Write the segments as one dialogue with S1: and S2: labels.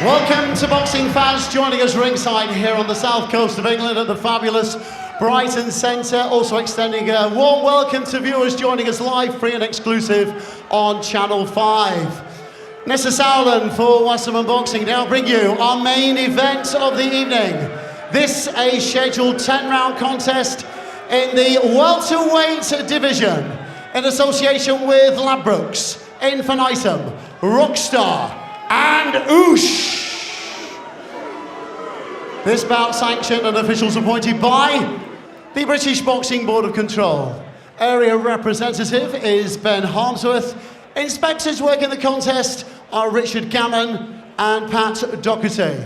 S1: Welcome to boxing fans joining us ringside here on the south coast of England at the fabulous Brighton Centre. Also extending a warm welcome to viewers joining us live, free and exclusive on Channel 5. Nessa Sowland for Wasserman Boxing now bring you our main event of the evening. This a scheduled 10-round contest in the welterweight division in association with Ladbrokes, Infinitum, Rockstar and Oosh. This bout sanctioned and officials appointed by the British Boxing Board of Control. Area representative is Ben Harmsworth. Inspectors working the contest are Richard Gammon and Pat Doherty.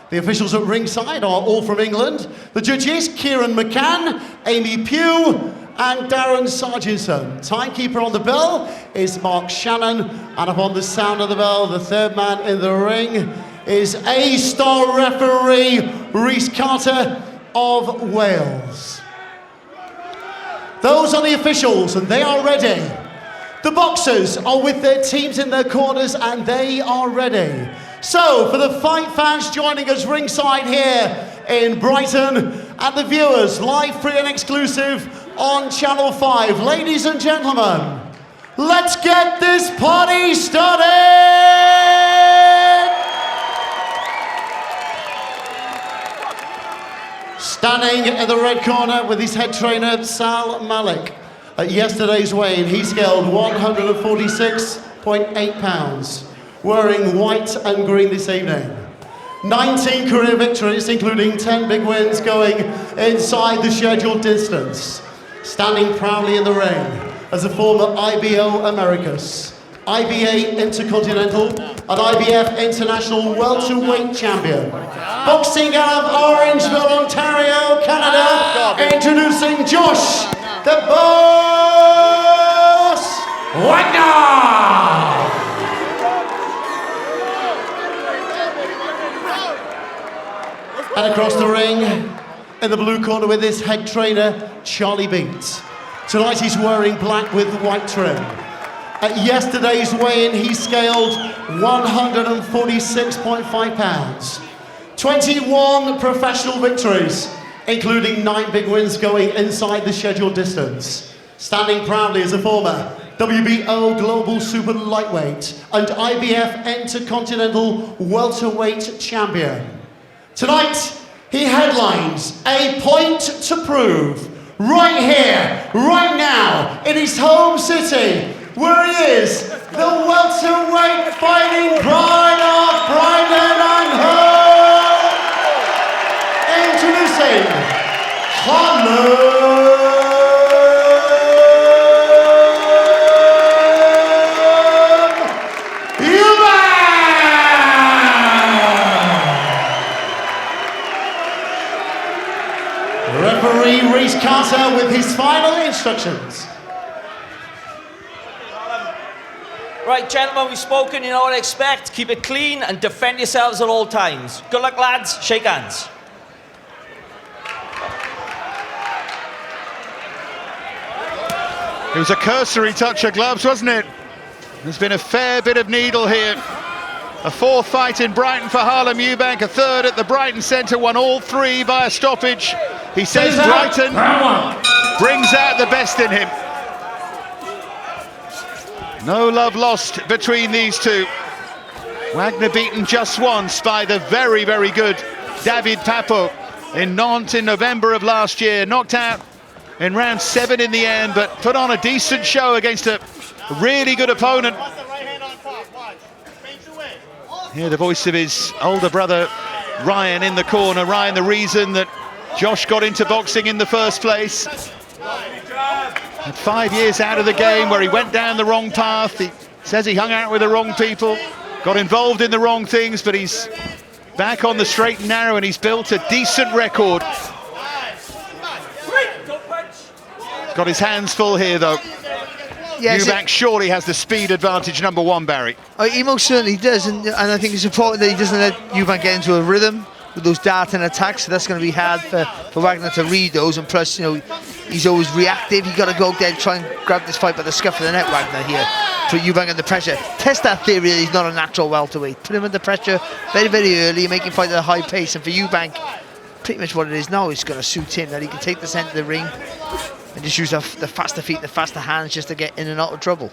S1: The officials at ringside are all from England. The judges, Kieran McCann, Amy Pugh and Darren Sarginson. Timekeeper on the bell is Mark Shannon, and upon the sound of the bell, the third man in the ring is A-star referee Rhys Carter of Wales. Those are the officials and they are ready. The boxers are with their teams in their corners and they are ready. So, for the fight fans joining us ringside here in Brighton and the viewers live, free and exclusive on Channel 5, ladies and gentlemen, let's get this party started! Standing in the red corner with his head trainer, Sal Malik. At yesterday's weigh-in, he scaled 146.8 pounds, wearing white and green this evening. 19 career victories, including 10 big wins going inside the scheduled distance. Standing proudly in the ring as a former IBO Americas, IBA Intercontinental and IBF International welterweight champion. Boxing out of Orangeville, Ontario, Canada, introducing Josh the Boss Wagner! And across the ring, in the blue corner with his head trainer, Charlie Beats. Tonight he's wearing black with white trim. At yesterday's weigh-in, he scaled 146.5 pounds. 21 professional victories, including 9 big wins going inside the scheduled distance. Standing proudly as a former WBO Global Super Lightweight and IBF Intercontinental Welterweight Champion. Tonight, he headlines A Point to Prove, right here, right now, in his home city, where he is, the welterweight fighting pride of Brighton and Hove. Introducing Harlem. Referee Rhys Carter with his final instructions.
S2: Right, gentlemen, we've spoken, you know what I expect. Keep it clean and defend yourselves at all times. Good luck, lads. Shake hands.
S3: It was a cursory touch of gloves, wasn't it? There's been a fair bit of needle here. A fourth fight in Brighton for Harlem Eubank, a third at the Brighton Centre, won all 3 by a stoppage. He says Brighton brings out the best in him. No love lost between these two. Wagner beaten just once by the very, very good David Papo in Nantes in November of last year. Knocked out in round 7 in the end, but put on a decent show against a really good opponent. Hear the voice of his older brother Ryan in the corner. Ryan, the reason that Josh got into boxing in the first place. Had 5 years out of the game where he went down the wrong path. He says he hung out with the wrong people, got involved in the wrong things, but he's back on the straight and narrow and he's built a decent record. Got his hands full here though.
S4: Yes,
S3: Eubank surely has the speed advantage, number 1, Barry.
S4: Oh, he most certainly does, and I think it's important that he doesn't let Eubank get into a rhythm with those darting attacks. So that's going to be hard for Wagner to read those, and plus, you know, he's always reactive. You've got to go out there and try and grab this fight by the scruff of the neck, Wagner, here. Put Eubank under pressure. Test that theory that he's not a natural welterweight. Put him under pressure very, very early, make him fight at a high pace. And for Eubank, pretty much what it is now is going to suit him, that he can take the centre of the ring and just use the faster feet, the faster hands just to get in and out of trouble.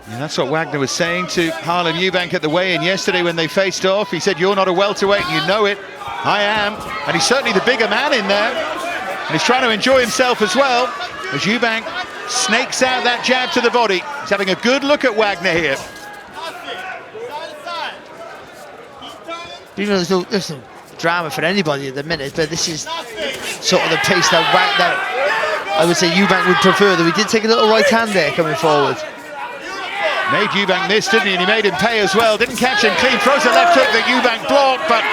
S3: And that's what Wagner was saying to Harlem Eubank at the weigh-in yesterday when they faced off. He said, "You're not a welterweight, and you know it. I am." And he's certainly the bigger man in there. And he's trying to enjoy himself as well, as Eubank snakes out that jab to the body. He's having a good look at Wagner here.
S4: You know, there's no drama for anybody at the minute, but this is sort of the pace that I would say Eubank would prefer. That we did take a little right hand there coming forward.
S3: Made Eubank miss, didn't he? And he made him pay as well. Didn't catch him clean. Throws a left hook that Eubank blocked, but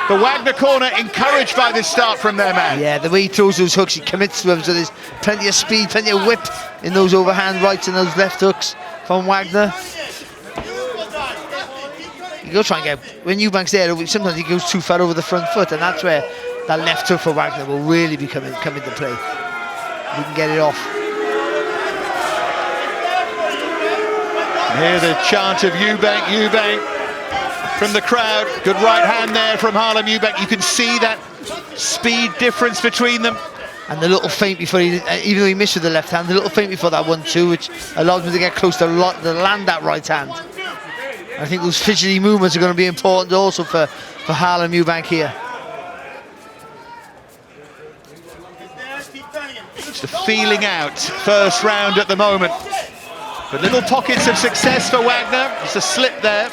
S3: the Wagner corner encouraged by this start from their man.
S4: Yeah, the way he throws those hooks, he commits to them, so there's plenty of speed, plenty of whip in those overhand rights and those left hooks from Wagner. You go try and get, when Eubank's there, sometimes he goes too far over the front foot, and that's where that left hook for Wagner will really come into play. We can get it off.
S3: Hear the chant of Eubank, Eubank from the crowd. Good right hand there from Harlem Eubank. You can see that speed difference between them.
S4: And the little feint before he, even though he missed with the left hand, the little feint before that 1-2, which allowed him to get close to land that right hand. I think those fidgety movements are going to be important also for Harlem Eubank here.
S3: It's the feeling out first round at the moment. But little pockets of success for Wagner. Just a slip there.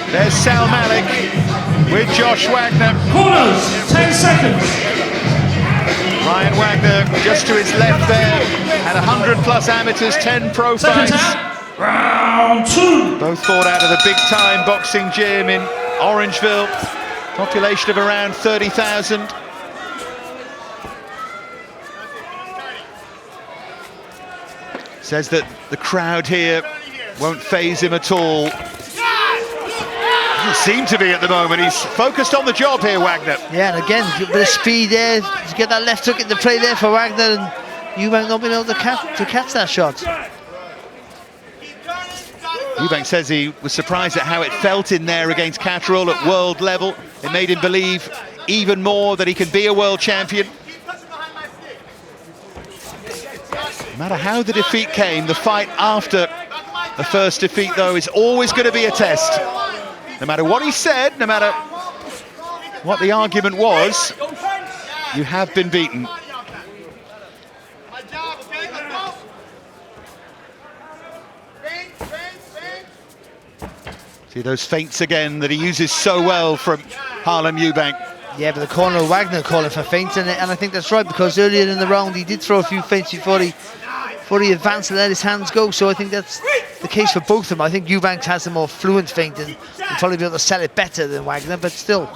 S3: There's Sal Malik with Josh Wagner.
S5: Corners, 10 seconds.
S3: Ryan Wagner just to his left there. Had 100 plus amateurs, 10 pro fights.
S5: Round 2.
S3: Both fought out of the big time boxing gym in Orangeville. Population of around 30,000. Says that the crowd here won't faze him at all. Doesn't seem to be at the moment. He's focused on the job here, Wagner.
S4: Yeah, and again, a bit of speed there to get that left hook into play there for Wagner, and Eubank not being able to catch that shot.
S3: Eubank says he was surprised at how it felt in there against Catterall at world level. It made him believe even more that he can be a world champion. No matter how the defeat came, the fight after the first defeat, though, is always going to be a test. No matter what he said, no matter what the argument was, you have been beaten. See those feints again that he uses so well from Harlem Eubank.
S4: Yeah, but the corner of Wagner calling for feints, and I think that's right, because earlier in the round he did throw a few feints before he advanced and let his hands go, so I think that's the case for both of them. I think Eubank has a more fluent feint and will probably be able to sell it better than Wagner, but still,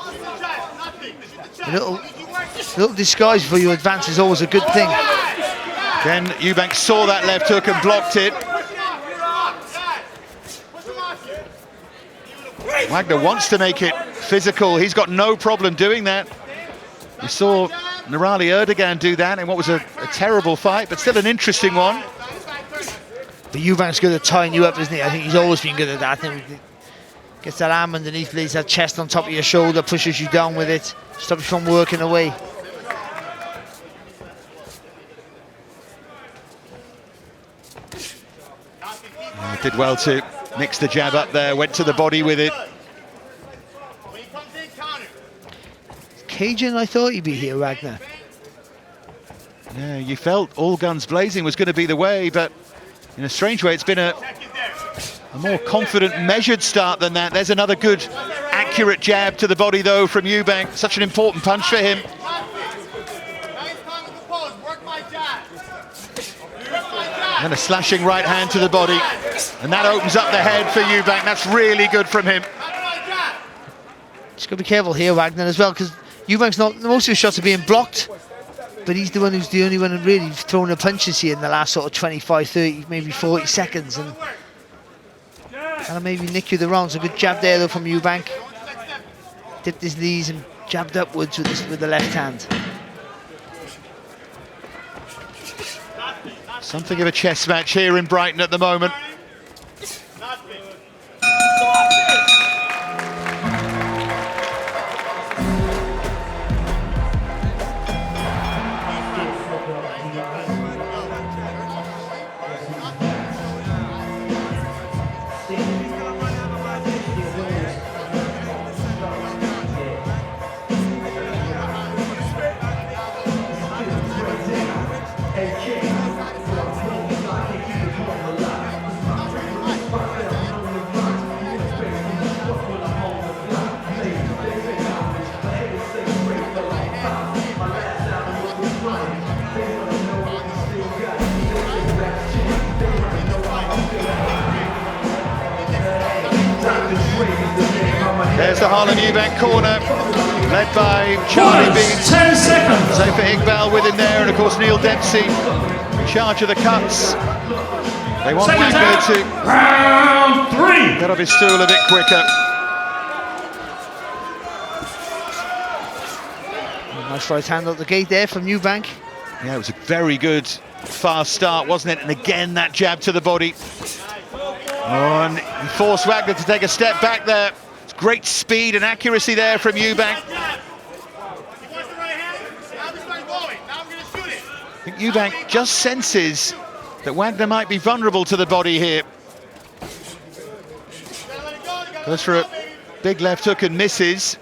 S4: a little disguise before you advance is always a good thing.
S3: Then Eubank saw that left hook and blocked it. Wagner wants to make it physical. He's got no problem doing that. We saw Nurali Erdogan do that in what was a terrible fight, but still an interesting one.
S4: But Eubank's good at tying you up, isn't he? I think he's always been good at that. I think he gets that arm underneath, lays that chest on top of your shoulder, pushes you down with it, stops you from working away.
S3: Did well to Mixed the jab up there, went to the body with it.
S4: Cajun, I thought he'd be here, Wagner.
S3: Yeah, you felt all guns blazing was going to be the way, but in a strange way, it's been a more confident, measured start than that. There's another good, accurate jab to the body, though, from Eubank. Such an important punch for him. And a slashing right hand to the body. And that opens up the head for Eubank. That's really good from him.
S4: Just got to be careful here, Wagner, as well, because Eubank's not... Most of his shots are being blocked, but he's the one who's the only one who's really thrown the punches here in the last sort of 25, 30, maybe 40 seconds. And maybe nick you the rounds. A good jab there, though, from Eubank. Dipped his knees and jabbed upwards with the left hand.
S3: Something of a chess match here in Brighton at the moment. There's the Harlem Eubank corner, led by Charlie Beans.
S5: 10 seconds.
S3: Zofa Iqbal with him there, and of course Neil Dempsey in charge of the cuts. They want Wagner to
S5: Round 3.
S3: get off his stool a bit quicker.
S4: Nice right hand out the gate there from Eubank.
S3: Yeah, it was a very good fast start, wasn't it? And again, that jab to the body. Oh, and he forced Wagner to take a step back there. It's great speed and accuracy there from Eubank. I think Eubank just senses that Wagner might be vulnerable to the body here. Goes for a big left hook and misses.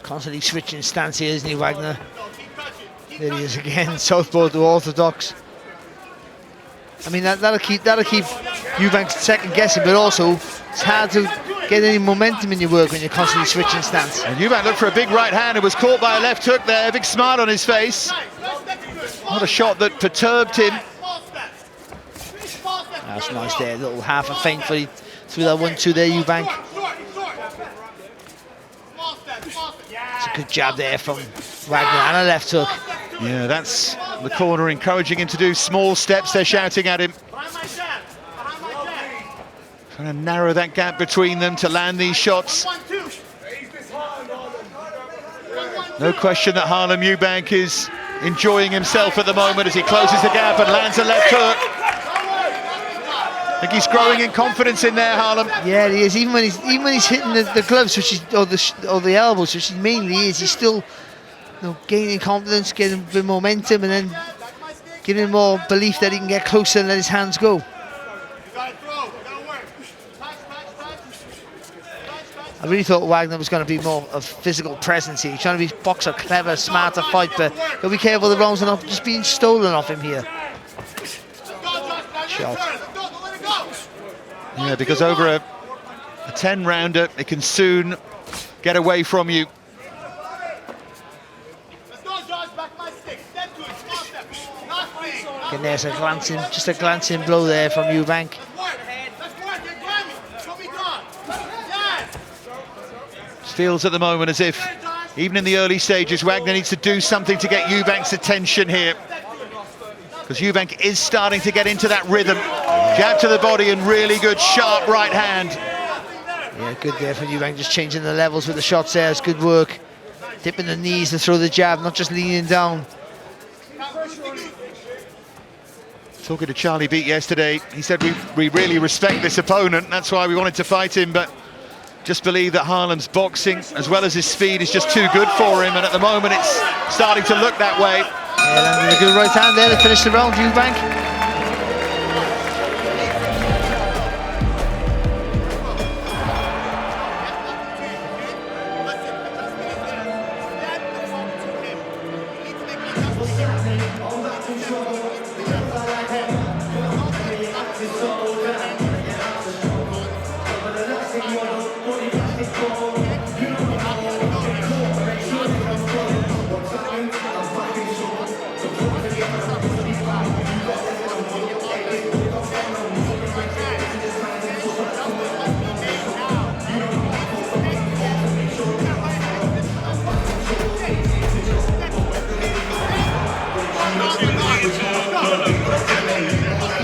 S4: Constantly switching stance here, isn't he, Wagner? There he is again, southpaw to orthodox. I mean, that'll keep Eubank second guessing, but also it's hard to get any momentum in your work when you're constantly switching stance.
S3: And Eubank looked for a big right hand and was caught by a left hook there, a big smile on his face. Not a shot that perturbed him.
S4: That's nice there, a little half a feint for through that 1-2 there, Eubank. It's a good jab there from Wagner and a left hook.
S3: Yeah, that's the corner encouraging him to do small steps. They're shouting at him. Trying to narrow that gap between them to land these shots. No question that Harlem Eubank is enjoying himself at the moment as he closes the gap and lands a left hook. I think he's growing in confidence in there, Harlem.
S4: Yeah, he is. Even when he's hitting the gloves, which is, or the elbows, which he mainly is, he's still gaining confidence, getting a bit of momentum, and then giving him more belief that he can get closer and let his hands go. I really thought Wagner was going to be more of physical presence here. He's trying to be boxer, clever, smart to fight, but got to be careful the rounds are not just being stolen off him here. Shot.
S3: Yeah, because over a 10-rounder, it can soon get away from you.
S4: And there's just a glancing blow there from Eubank.
S3: Feels at the moment as if, even in the early stages, Wagner needs to do something to get Eubank's attention here. Because Eubank is starting to get into that rhythm. Jab to the body and really good, sharp right hand.
S4: Yeah, good there for Eubank, just changing the levels with the shots there. It's good work. Dipping the knees to throw the jab, not just leaning down.
S3: Talking to Charlie Beat yesterday, he said we really respect this opponent. That's why we wanted to fight him, but just believe that Harlem's boxing, as well as his speed, is just too good for him, and at the moment it's starting to look that way.
S4: Yeah, landed a good right hand there to finish the round, Eubank.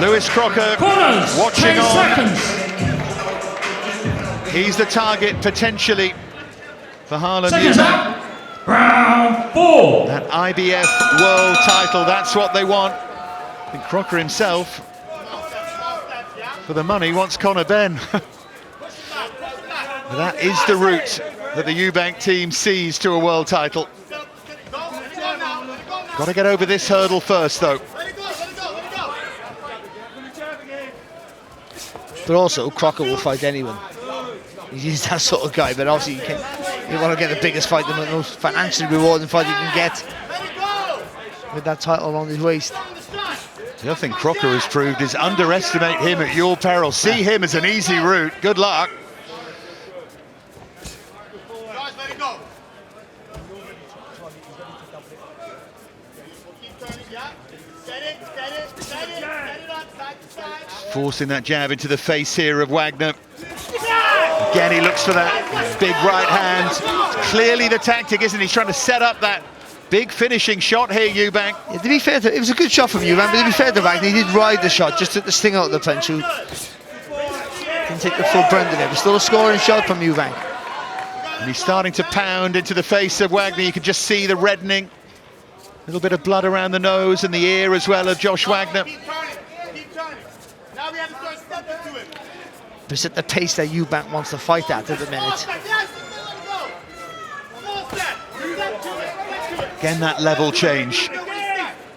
S3: Lewis Crocker
S5: Corners,
S3: watching
S5: 10
S3: on.
S5: seconds.
S3: He's the target potentially for Harlem.
S5: Seconds out. Round 4.
S3: That IBF world title, that's what they want. I think Crocker himself, for the money, wants Conor Benn. That is the route that the Eubank team sees to a world title. Got to get over this hurdle first, though.
S4: But also, Crocker will fight anyone. He's that sort of guy, but obviously you want to get the biggest fight, the most financially rewarding fight you can get with that title on his waist.
S3: The other thing Crocker has proved is underestimate him at your peril. See him as an easy route. Good luck. Forcing that jab into the face here of Wagner. Again, he looks for that big right hand. It's clearly the tactic, isn't he? He's trying to set up that big finishing shot here, Eubank.
S4: Yeah, to be fair, it was a good shot from Eubank, but to be fair to Wagner, he did ride the shot, just took the sting out of the punch. Didn't take the full brunt of it, but still a scoring shot from Eubank.
S3: And he's starting to pound into the face of Wagner. You can just see the reddening. A little bit of blood around the nose and the ear as well of Josh Wagner.
S4: But it's at the pace that Eubank wants to fight at the minute.
S3: Again, that level change.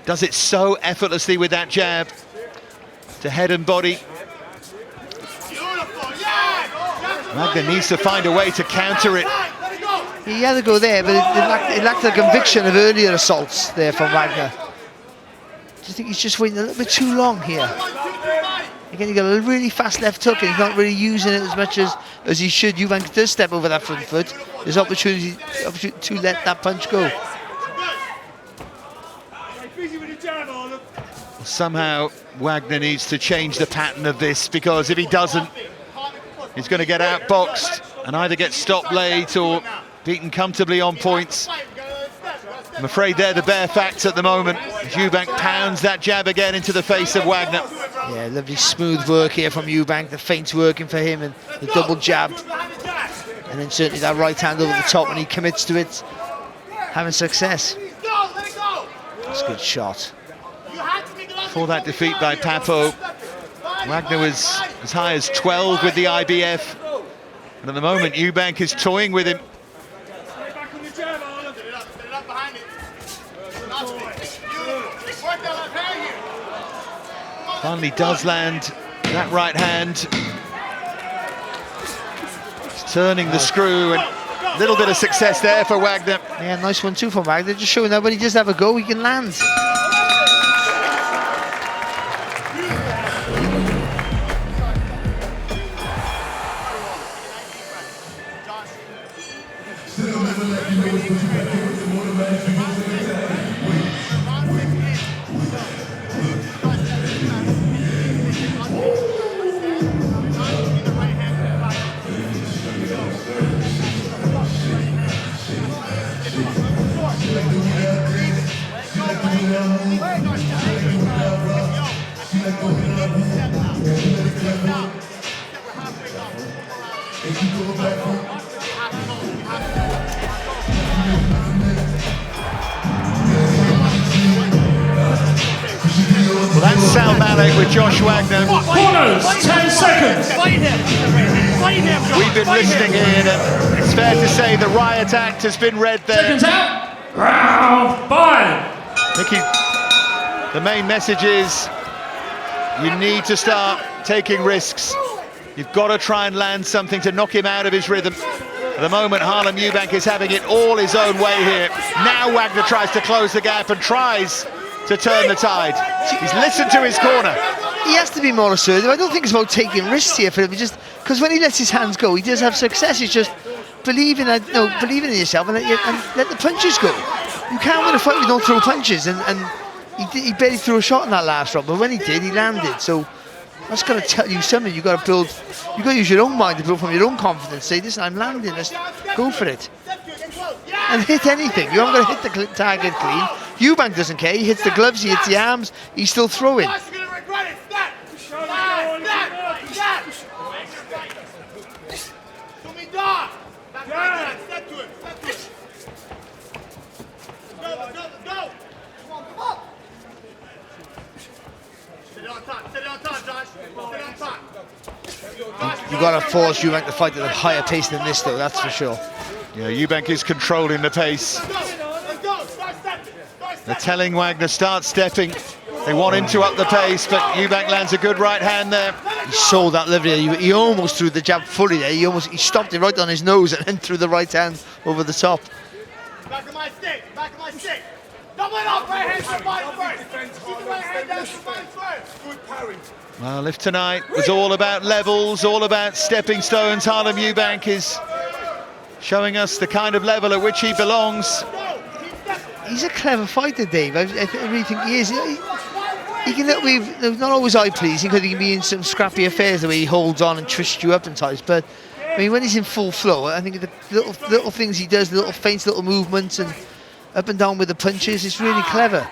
S3: Does it so effortlessly with that jab to head and body. Wagner needs to find a way to counter it.
S4: He had to go there, but it lacked the conviction of earlier assaults there from Wagner. Do you think he's just waiting a little bit too long here? Again, he got a really fast left hook and he's not really using it as much as he should. Eubank does step over that front foot. There's opportunity to let that punch go.
S3: Somehow Wagner needs to change the pattern of this, because if he doesn't, he's going to get outboxed and either get stopped late or beaten comfortably on points. I'm afraid they're the bare facts at the moment. Eubank pounds that jab again into the face of Wagner.
S4: Yeah, lovely smooth work here from Eubank. The feint's working for him and the double jab. And then certainly that right hand over the top when he commits to it. Having success. That's a good shot.
S3: For that defeat by Papo, Wagner was as high as 12 with the IBF. And at the moment, Eubank is toying with him. Finally does land that right hand. He's turning the screw, and a little bit of success there for Wagner.
S4: Yeah, nice one too from Wagner. Just showing that when he does have a go, he can land.
S3: That's Sal Malik with Josh Wagner.
S5: Corners, 10 seconds.
S3: We've been listening in, and it's fair to say the riot act has been read there.
S5: Seconds out. Round 5.
S3: Mickey, the main message is you need to start taking risks. You've got to try and land something to knock him out of his rhythm. At the moment, Harlem Eubank is having it all his own way here. Now Wagner tries to close the gap and tries to turn the tide. He's listened to his corner.
S4: He has to be more assertive. I don't think it's about taking risks here for him. Just because when he lets his hands go, he does have success. It's just believing in yourself and let the punches go. You can't win a fight if you don't throw punches, and he barely threw a shot in that last round, but when he did, he landed. So that's got to tell you something. You've got to use your own mind to build from your own confidence. Say, listen, I'm landing, let's go for it. And hit anything. You haven't got to hit the target clean. Eubank doesn't care. He hits the gloves, he hits the arms, he's still throwing. You've got to force Eubank to fight at a higher pace than this, though, that's for sure.
S3: Yeah, Eubank is controlling the pace. They're telling Wagner, start stepping. They want him to up the pace, but Eubank lands a good right hand there.
S4: He sold that liver. He almost threw the jab fully there. He stopped it right on his nose and then threw the right hand over the top.
S6: Back of my stick, back of my stick. Double it up, right hand to body first. Keep the right hand down to body first. Good parry.
S3: Well, if tonight was all about levels, all about stepping stones, Harlem Eubank is showing us the kind of level at which he belongs.
S4: He's a clever fighter, Dave. I really think he is. He can be not always eye-pleasing because he can be in some scrappy affairs the way he holds on and twists you up and times. But I mean, when he's in full flow, I think the little things he does, the little feints, little movements, and up and down with the punches, it's really clever.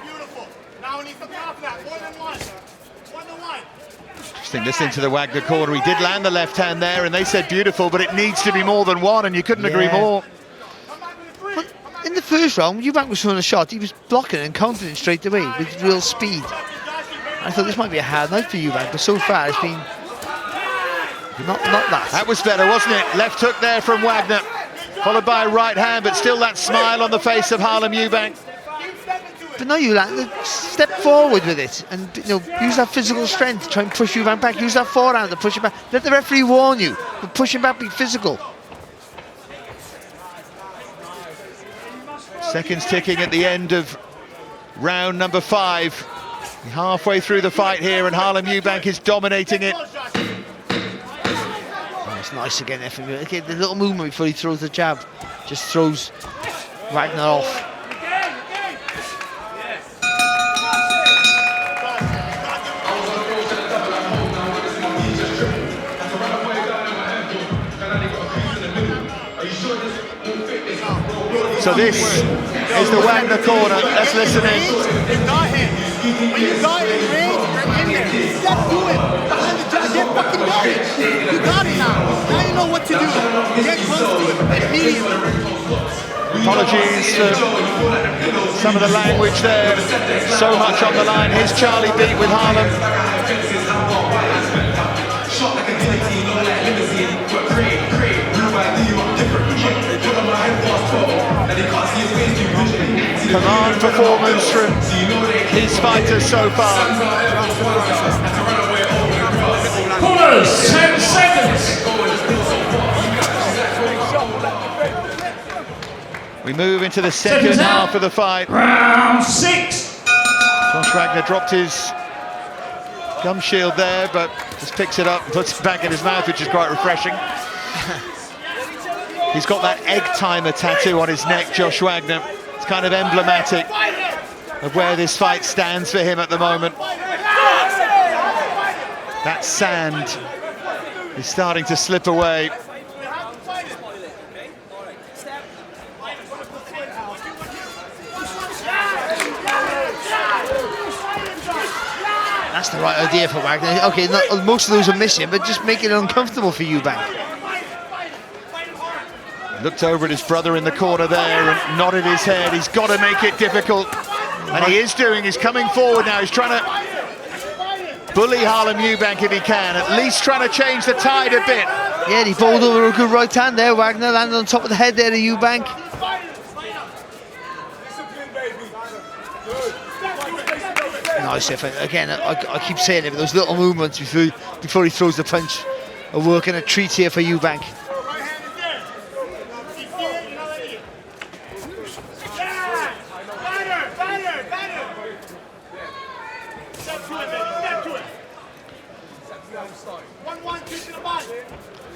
S3: Interesting, listening to the Wagner corner, he did land the left hand there, and they said beautiful, but it needs to be more than one, and you couldn't agree more.
S4: But in the first round, Eubank was throwing a shot, he was blocking and countering straight away with real speed. I thought this might be a hard night for Eubank, but so far it's been not that.
S3: That was better, wasn't it? Left hook there from Wagner, followed by a right hand, but still that smile on the face of Harlem Eubank.
S4: But now you step forward with it and use that physical strength to try and push Eubank back. Use that forehand to push him back. Let the referee warn you, but push him back, be physical.
S3: Seconds ticking at the end of round number 5. Halfway through the fight here, and Harlem Eubank is dominating it.
S4: Oh, it's nice again there from you. Okay, the little movement before he throws the jab just throws Wagner off.
S3: So this is the Wagner corner. Let's listen in.
S6: You got him. When you got him, bring in there. Step to it. Behind the jab, get fucking got it. You got it now. Now you know what to do. Get close to it immediately.
S3: Apologies for some of the language there. So much on the line. Here's Charlie beat with Harlem. Command performance from his fighters so far.
S5: Corners, 10 seconds.
S3: We move into the second half of the fight.
S5: Round 6.
S3: Josh Wagner dropped his gum shield there, but just picks it up and puts it back in his mouth, which is quite refreshing. He's got that egg timer tattoo on his neck, Josh Wagner. It's kind of emblematic of where this fight stands for him at the moment. That sand is starting to slip away.
S4: That's the right idea for Wagner. Okay, most of those are missing, but just make it uncomfortable for Eubank.
S3: Looked over at his brother in the corner there and nodded his head. He's got to make it difficult. And he is doing. He's coming forward now. He's trying to bully Harlem Eubank if he can, at least trying to change the tide a bit.
S4: Yeah, he bowled over a good right hand there. Wagner landed on top of the head there to Eubank. Nice effort. Again, I keep saying it, but those little movements before he throws the punch are working a treat here for Eubank.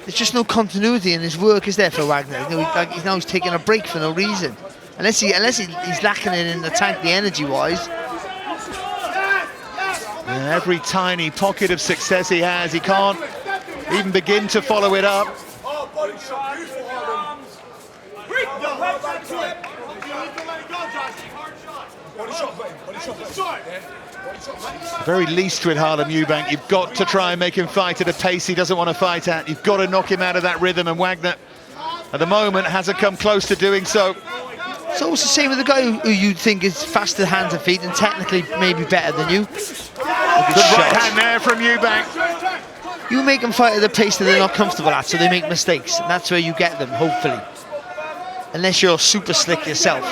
S4: There's just no continuity in his work, is there, for Wagner? You know, he's taking a break for no reason. Unless he's lacking it in the tank, the energy-wise.
S3: Every tiny pocket of success he has, he can't even begin to follow it up. The very least with Harlem Eubank, you've got to try and make him fight at a pace he doesn't want to fight at. You've got to knock him out of that rhythm, and Wagner, at the moment, hasn't come close to doing so.
S4: It's almost the same with the guy who you'd think is faster hands and feet and technically maybe better than you.
S3: Good right hand there from Eubank.
S4: You make them fight at the pace that they're not comfortable at, so they make mistakes, and that's where you get them, hopefully. Unless you're super slick yourself.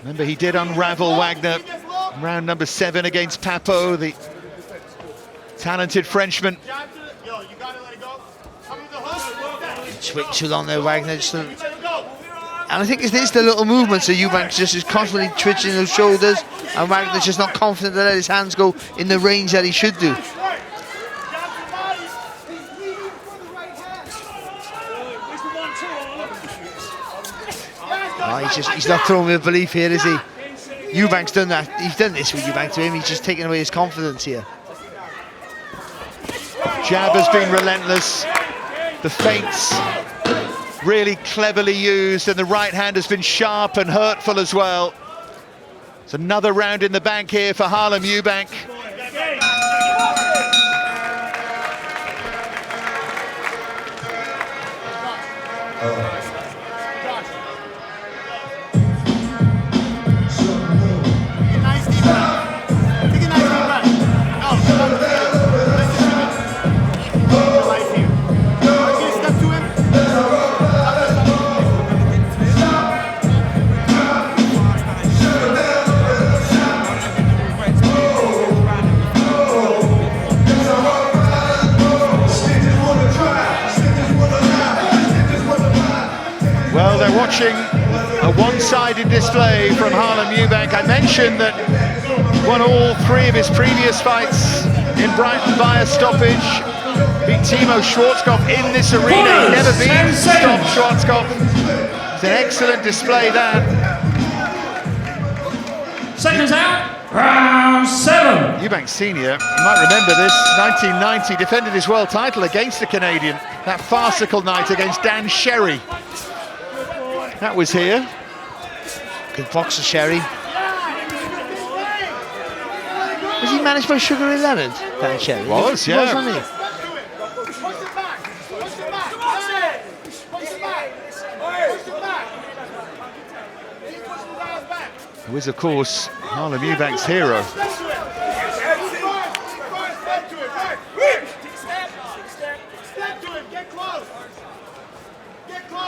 S3: Remember, he did unravel Wagner in round number 7 against Papo, the talented Frenchman.
S4: Waiting too long there, Wagner. And I think it's the little movements of Eubank just is constantly twitching those shoulders, and Wagner's just not confident to let his hands go in the range that he should do. Oh, he's not throwing with belief here, is he? Eubank's done that. He's done this with Eubank to him. He's just taken away his confidence here.
S3: Jab has been relentless. The feints really cleverly used, and the right hand has been sharp and hurtful as well. It's another round in the bank here for Harlem Eubank. Well, they're watching a one-sided display from Harlem Eubank. I mentioned that won all 3 of his previous fights in Brighton via stoppage. Beat Timo Schwarzkopf in this arena. He'd never been stopped Schwarzkopf. It's an excellent display there.
S5: Seconds out. Round 7.
S3: Eubank Senior, you might remember this, 1990, defended his world title against the Canadian. That farcical night against Dan Sherry. That was here.
S4: Good boxer, Sherry. Was he managed by Sugar Ray Leonard, Dan Sherry?
S3: Was, yeah.
S4: Wasn't he?
S3: Who is, of course, Harlem Eubank's hero.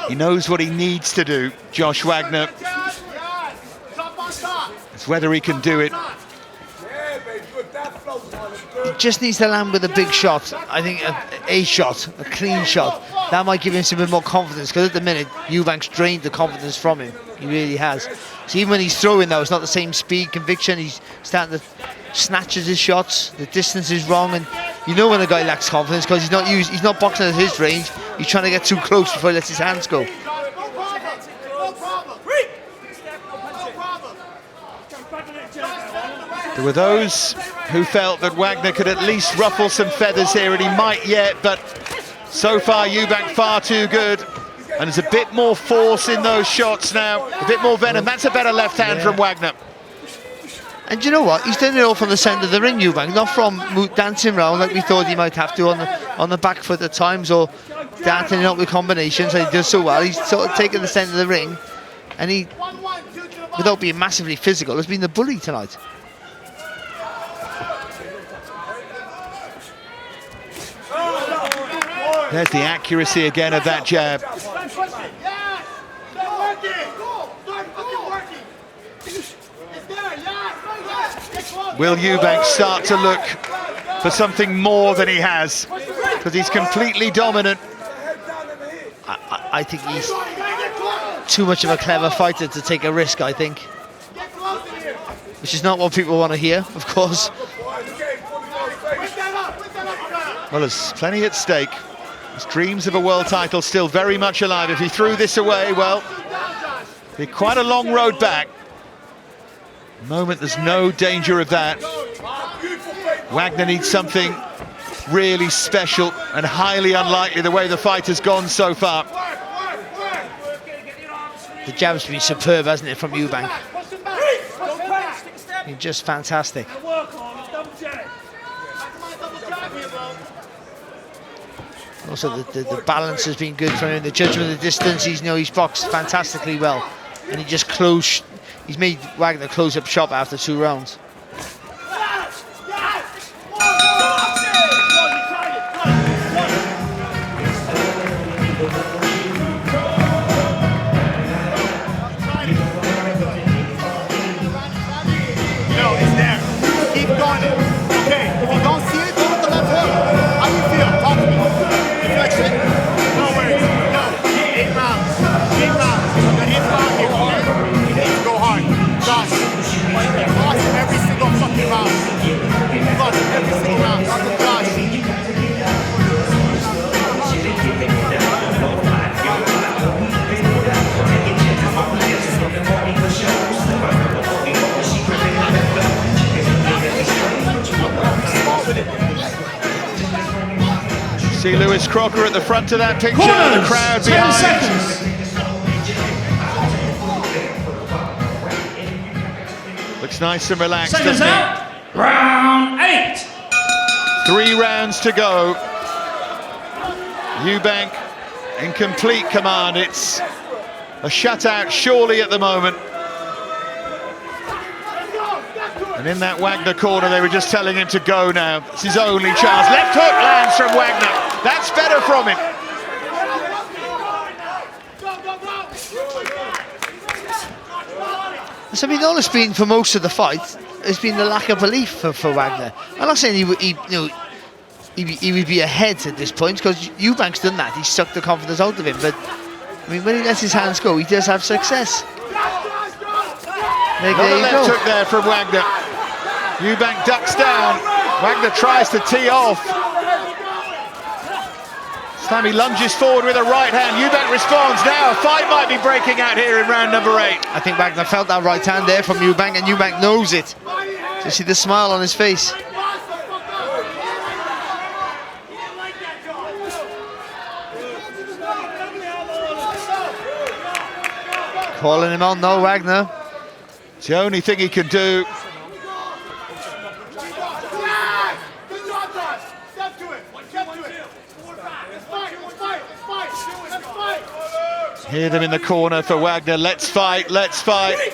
S3: He knows what he needs to do, Josh Wagner. It's whether he can do it.
S4: He just needs to land with a big shot. I think a shot, a clean shot. That might give him some bit more confidence, because at the minute, Eubank's drained the confidence from him. He really has. So even when he's throwing, though, it's not the same speed, conviction. He's starting to snatches his shots. The distance is wrong, and you know when a guy lacks confidence because he's not boxing at his range. He's trying to get too close before he lets his hands go.
S3: There were those who felt that Wagner could at least ruffle some feathers here, and he might yet, but so far Eubank far too good. And there's a bit more force in those shots now, a bit more venom. That's a better left hand from Wagner.
S4: And you know what? He's done it all from the centre of the ring, Eubank, not from dancing around like we thought he might have to on the back foot at times, or dancing up with combinations. And he does so well. He's sort of taken the centre of the ring, and he without being massively physical, has been the bully tonight.
S3: There's the accuracy again of that jab. Will Eubank start to look for something more than he has? Because he's completely dominant.
S4: I think he's too much of a clever fighter to take a risk, I think. Which is not what people want to hear, of course.
S3: Well, there's plenty at stake. His dreams of a world title still very much alive. If he threw this away, well, it'd be quite a long road back. At the moment, there's no danger of that. Wagner needs something really special and highly unlikely the way the fight has gone so far.
S4: The jab's been superb, hasn't it, from Eubank? Been just fantastic. Also, the balance has been good for him. The judgment of the distance, he's boxed fantastically well, and he just closed. He's made Wagner close up shop after 2 rounds.
S3: See Lewis Crocker at the front of that picture,
S5: Corners,
S3: the crowd
S5: 10
S3: behind.
S5: seconds.
S3: Looks nice and relaxed,
S5: Seconds
S3: doesn't
S5: out. Round 8.
S3: 3 rounds to go. Eubank in complete command. It's a shutout surely at the moment. And in that Wagner corner, they were just telling him to go now. It's his only chance. Left hook lands from Wagner. That's better from him.
S4: So, I mean, all it's been for most of the fight has been the lack of belief for Wagner. I'm not saying he would be ahead at this point, because Eubank's done that. He's sucked the confidence out of him. But I mean, when he lets his hands go, he does have success. There
S3: Another
S4: you
S3: left
S4: go.
S3: hook there from Wagner. Eubank ducks down. Wagner tries to tee off. This time he lunges forward with a right hand. Eubank responds now. A fight might be breaking out here in round number 8.
S4: I think Wagner felt that right hand there from Eubank, and Eubank knows it. You see the smile on his face. Calling him on, no, Wagner.
S3: It's the only thing he can do. Hear them in the corner for Wagner. Let's fight, let's fight.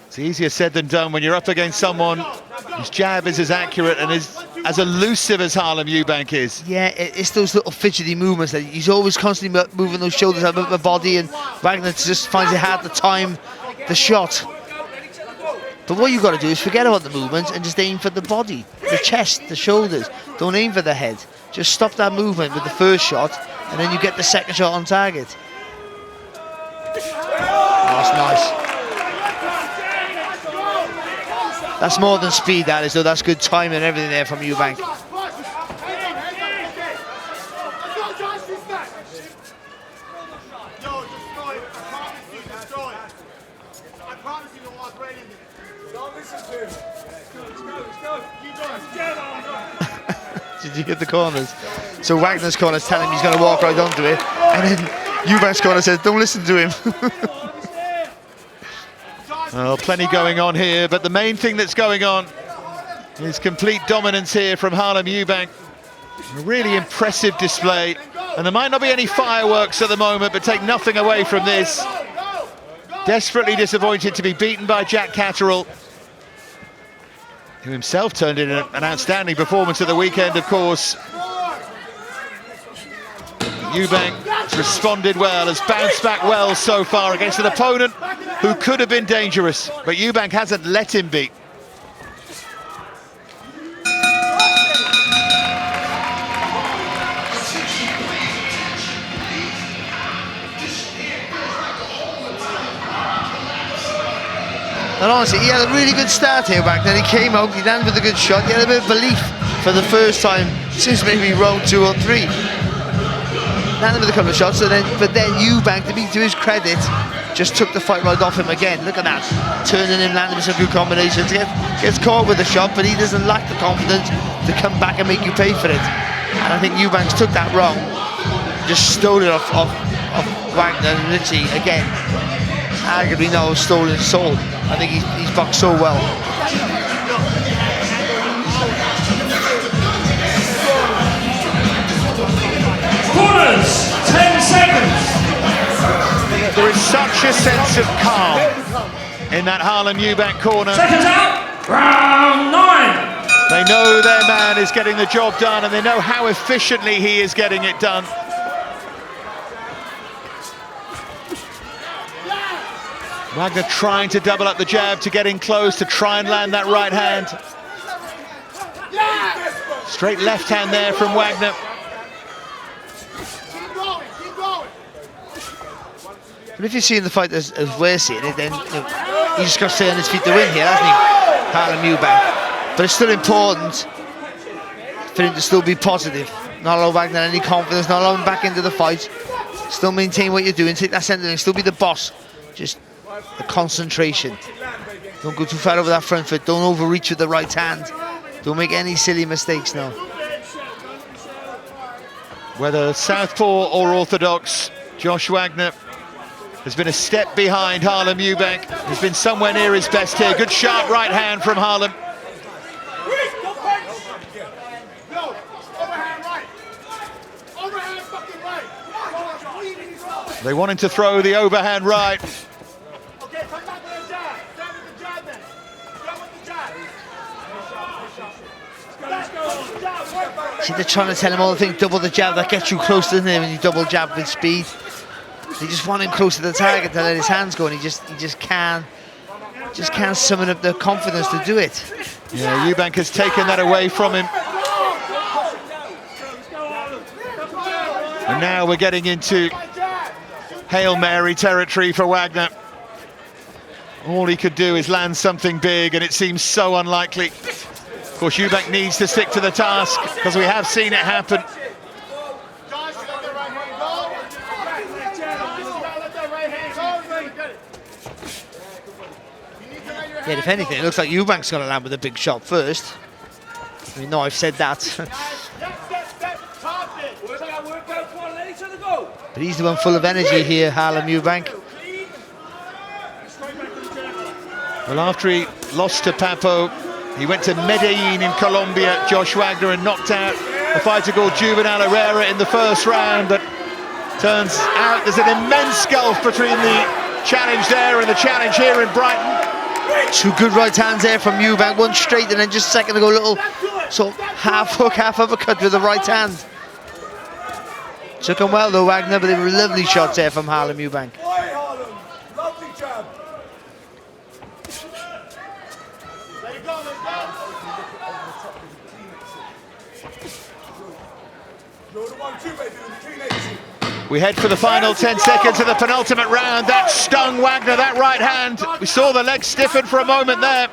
S3: It's easier said than done when you're up against someone whose jab is as accurate and is as elusive as Harlem Eubank is.
S4: Yeah, it's those little fidgety movements that he's always constantly moving those shoulders out of the body, and Wagner just finds it hard to time the shot. But what you've got to do is forget about the movement and just aim for the body, the chest, the shoulders. Don't aim for the head. Just stop that movement with the first shot, and then you get the second shot on target. Oh, that's nice. That's more than speed, that is, though. That's good timing and everything there from Eubank. Did you hit the corners? So Wagner's corner's telling him he's going to walk right onto it, and then Eubank's corner says, don't listen to him.
S3: Well, plenty going on here, but the main thing that's going on is complete dominance here from Harlem Eubank. A really impressive display, and there might not be any fireworks at the moment, but take nothing away from this. Desperately disappointed to be beaten by Jack Catterall, who himself turned in an outstanding performance at the weekend, of course. Eubank has responded well, has bounced back well so far against an opponent who could have been dangerous, but Eubank hasn't let him beat.
S4: And honestly, he had a really good start here, Wagner. He came out, he landed with a good shot. He had a bit of belief for the first time since maybe round 2 or 3. Landed with a couple of shots, but then Eubank, to his credit, just took the fight right off him again. Look at that, turning him, landing with some good combinations. Gets caught with a shot, but he doesn't lack the confidence to come back and make you pay for it. And I think Eubanks took that wrong, just stole it off Wagner, and literally, again, arguably no stolen soul. I think he's boxed so well.
S5: Corners, 10 seconds.
S3: There is such a sense of calm in that Harlem Eubank corner.
S5: Seconds out. Round 9.
S3: They know their man is getting the job done, and they know how efficiently he is getting it done. Wagner trying to double up the jab, to get in close, to try and land that right hand. Straight left hand there from Wagner.
S4: But if you're seeing the fight as we're seeing it, then he just got to stay on his feet to win here, hasn't he? Harlem Eubank. But it's still important for him to still be positive. Not allow Wagner any confidence, not allow him back into the fight. Still maintain what you're doing, take that centre and still be the boss. Just the concentration. Don't go too far over that front foot, don't overreach with the right hand. Don't make any silly mistakes now.
S3: Whether southpaw or orthodox, Josh Wagner has been a step behind Harlem Eubank. He's been somewhere near his best here. Good sharp right hand from Harlem. They want him to throw the overhand right.
S4: See, they're trying to tell him all the things, double the jab, that gets you close, doesn't it, when you double jab with speed. They just want him close to the target to let his hands go, and he just can't summon up the confidence to do it.
S3: Yeah, Eubank has taken that away from him. And now we're getting into Hail Mary territory for Wagner. All he could do is land something big, and it seems so unlikely. Of course, Eubank needs to stick to the task, because we have seen it happen.
S4: Yeah, if anything, it looks like Eubank's going to land with a big shot first. I mean, no, I've said that. But he's the one full of energy here, Harlem Eubank.
S3: Well, after he lost to Papo, he went to Medellin in Colombia, Josh Wagner, and knocked out a fighter called Juvenal Herrera in the first round. But turns out there's an immense gulf between the challenge there and the challenge here in Brighton.
S4: Two good right hands there from Eubank, one straight and then just a second ago, little sort of half hook, half uppercut with the right hand. Took him well though, Wagner, but they were lovely shots there from Harlem Eubank.
S3: We head for the final 10 seconds of the penultimate round. That stung Wagner, that right hand. We saw the leg stiffen for a moment there.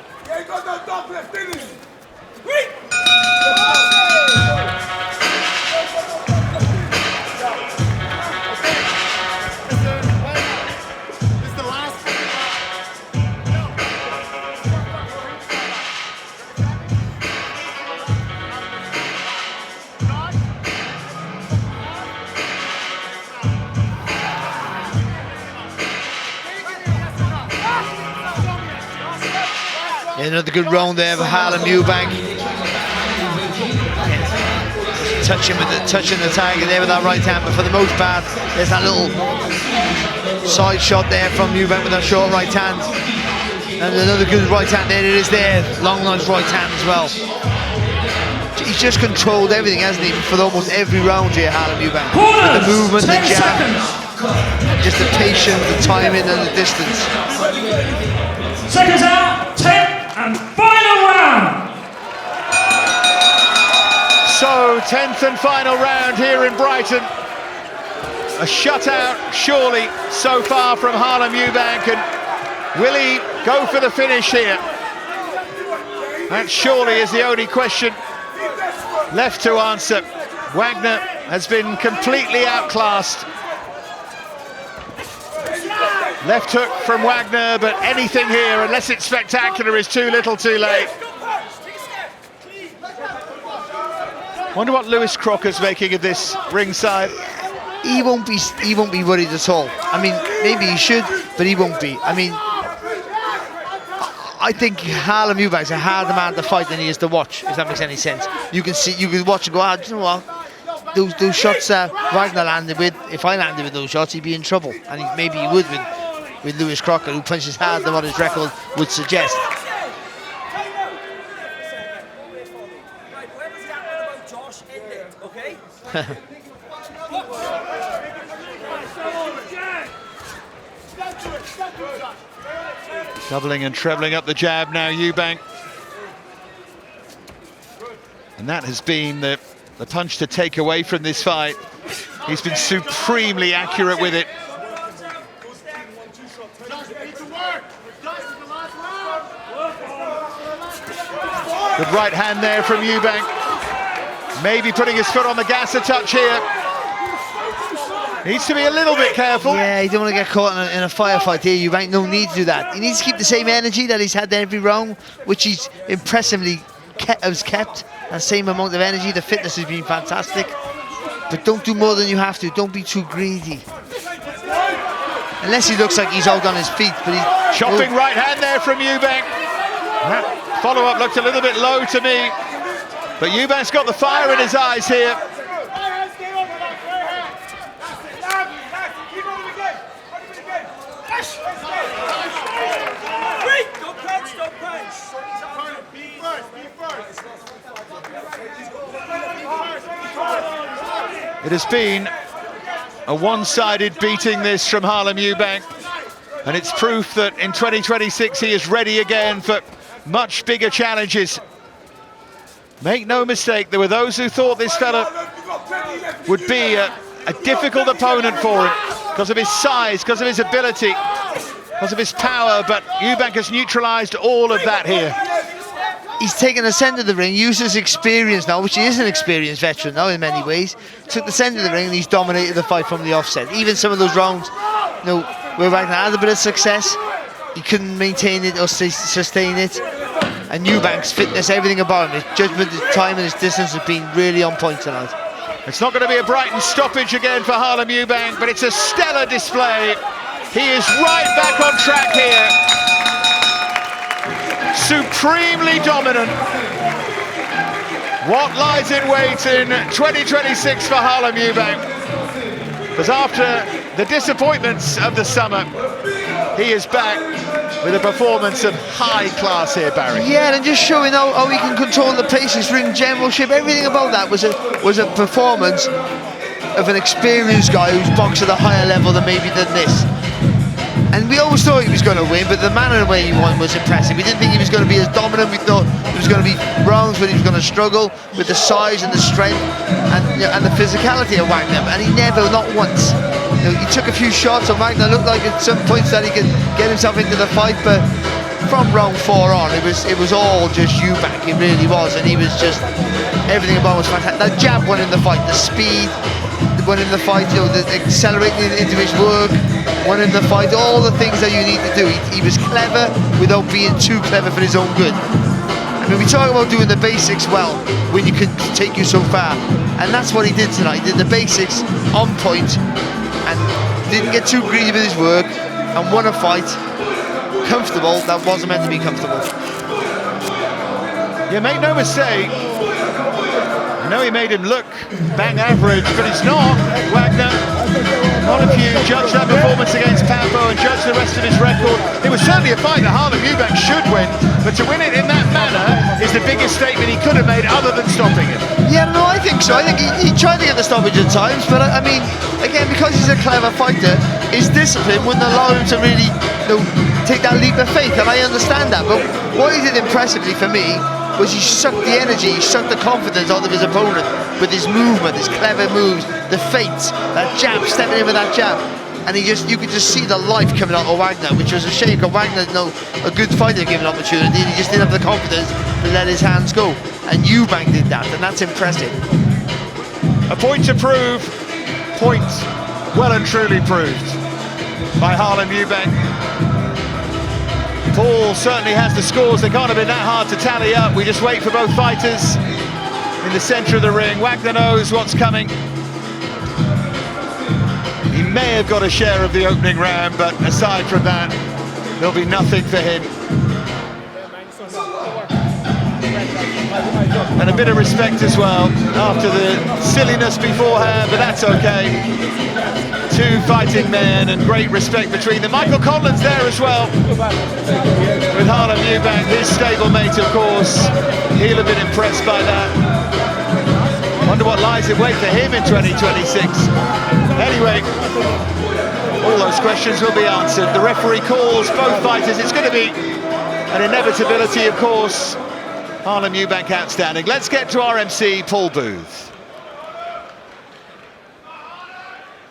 S4: Another good round there for Harlem Eubank. touching the tiger there with that right hand, but for the most part, there's that little side shot there from Eubank with that short right hand. And another good right hand there, it is there, long nice right hand as well. He's just controlled everything, hasn't he, for almost every round here, Harlem Eubank.
S5: Corners,
S4: The movement, the
S5: 10
S4: jab,
S5: seconds.
S4: just the patience, the timing and the distance.
S5: Seconds out, 10 and final round.
S3: So, 10th and final round here in Brighton. A shutout, surely, so far from Harlem Eubank, and will he go for the finish here? That surely is the only question left to answer. Wagner has been completely outclassed. Left hook from Wagner, but anything here, unless it's spectacular, is too little too late. Wonder what Lewis Crocker's making of this ringside.
S4: He won't be worried at all. I mean, maybe he should, but he won't be. I mean, I think Harlem Eubank's a harder man to fight than he is to watch, if that makes any sense. You can watch and go, you know what? Those shots Wagner landed with, if I landed with those shots, he'd be in trouble. And maybe he would with Lewis Crocker, who punches harder than what his record would suggest.
S3: Doubling and trebling up the jab now, Eubank. And that has been the punch to take away from this fight. He's been supremely accurate with it. Good right hand there from Eubank. Maybe putting his foot on the gas a touch here. Needs to be a little bit careful.
S4: Yeah, you don't want to get caught in a firefight here. Eubank, no need to do that. He needs to keep the same energy that he's had every round, which he's impressively kept. And same amount of energy. The fitness has been fantastic. But don't do more than you have to. Don't be too greedy. Unless he looks like he's out on his feet. But he's
S3: chopping right hand there from Eubank. That follow-up looked a little bit low to me. But Eubank's got the fire in his eyes here. It has been a one-sided beating, this, from Harlem Eubank, and it's proof that in 2026 he is ready again for much bigger challenges. Make no mistake, there were those who thought this fella would be a difficult opponent for him because of his size, because of his ability, because of his power, but Eubank has neutralized all of that here.
S4: He's taken the centre of the ring, used his experience now, which he is an experienced veteran now in many ways. Took the centre of the ring and he's dominated the fight from the offset. Even some of those rounds, you know, where Wagner had a bit of success, he couldn't maintain it or sustain it. And Eubank's fitness, everything about him, his judgment, his time and his distance has been really on point tonight.
S3: It's not going to be a Brighton stoppage again for Harlem Eubank, but it's a stellar display. He is right back on track here. Supremely dominant. What lies in wait in 2026 for Harlem Eubank? Because after the disappointments of the summer, he is back with a performance of high class here, Barry.
S4: Yeah, and just showing how he can control the pace, his ring generalship, everything about that was a performance of an experienced guy who's boxed at a higher level than this. And we always thought he was going to win, but the manner in the way he won was impressive. We didn't think he was going to be as dominant. We thought it was going to be rounds where he was going to struggle with the size and the strength and the physicality of Wagner. And he never, not once. You know, he took a few shots, and Wagner looked like at some points that he could get himself into the fight. But from round 4 on, it was all just Eubank. It really was, and he was just everything about it was fantastic. That jab won in the fight, the speed won in the fight, you know, the accelerating into his work won in the fight, all the things that you need to do. He was clever without being too clever for his own good. I mean, we talk about doing the basics well when you can take you so far, and that's what he did tonight. He did the basics on point and didn't get too greedy with his work and won a fight comfortable that wasn't meant to be comfortable.
S3: Yeah, make no mistake, I know he made him look bang average, but he's not. Wagner, not if you judge that performance against Papo and judge the rest of his record. It was certainly a fight that Harlem Eubank should win, but to win it in that manner is the biggest statement he could have made other than stopping him.
S4: Yeah, no, I think so. I think he tried to get the stoppage at times, but I mean, again, because he's a clever fighter, his discipline wouldn't allow him to really, take that leap of faith, and I understand that. But what he did impressively for me was he sucked the energy, he sucked the confidence out of his opponent with his movement, his clever moves, the feints, that jab, stepping in with that jab. And you could just see the life coming out of Wagner, which was a shame, because Wagner's a good fighter given opportunity, and he just didn't have the confidence to let his hands go. And Eubank did that, and that's impressive.
S3: A point to prove, point well and truly proved by Harlem Eubank. Paul certainly has the scores, they can't have been that hard to tally up. We just wait for both fighters in the centre of the ring. Wagner knows what's coming. He may have got a share of the opening round, but aside from that, there'll be nothing for him. And a bit of respect as well after the silliness beforehand, but that's okay. Two fighting men and great respect between them. Michael Conlan's there as well, with Harlem Eubank, his stablemate, of course. He'll have been impressed by that. Wonder what lies in wait for him in 2026. Anyway, all those questions will be answered. The referee calls both fighters. It's going to be an inevitability, of course. Harlem Eubank outstanding. Let's get to our MC, Paul Booth.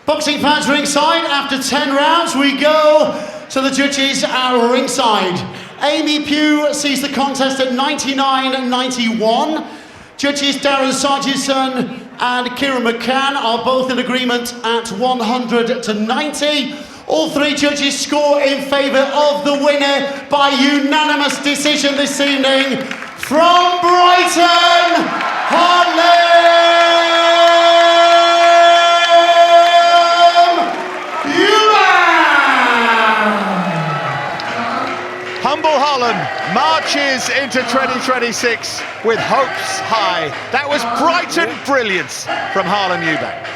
S1: Boxing fans ringside, after 10 rounds, we go to the judges at ringside. Amy Pugh sees the contest at 99-91. Judges Darren Sargison and Kieran McCann are both in agreement at 100-90. All three judges score in favour of the winner by unanimous decision this evening. From Brighton, Harlem Eubank!
S3: Humble Harlem marches into 2026 with hopes high. That was Brighton brilliance from Harlem Eubank.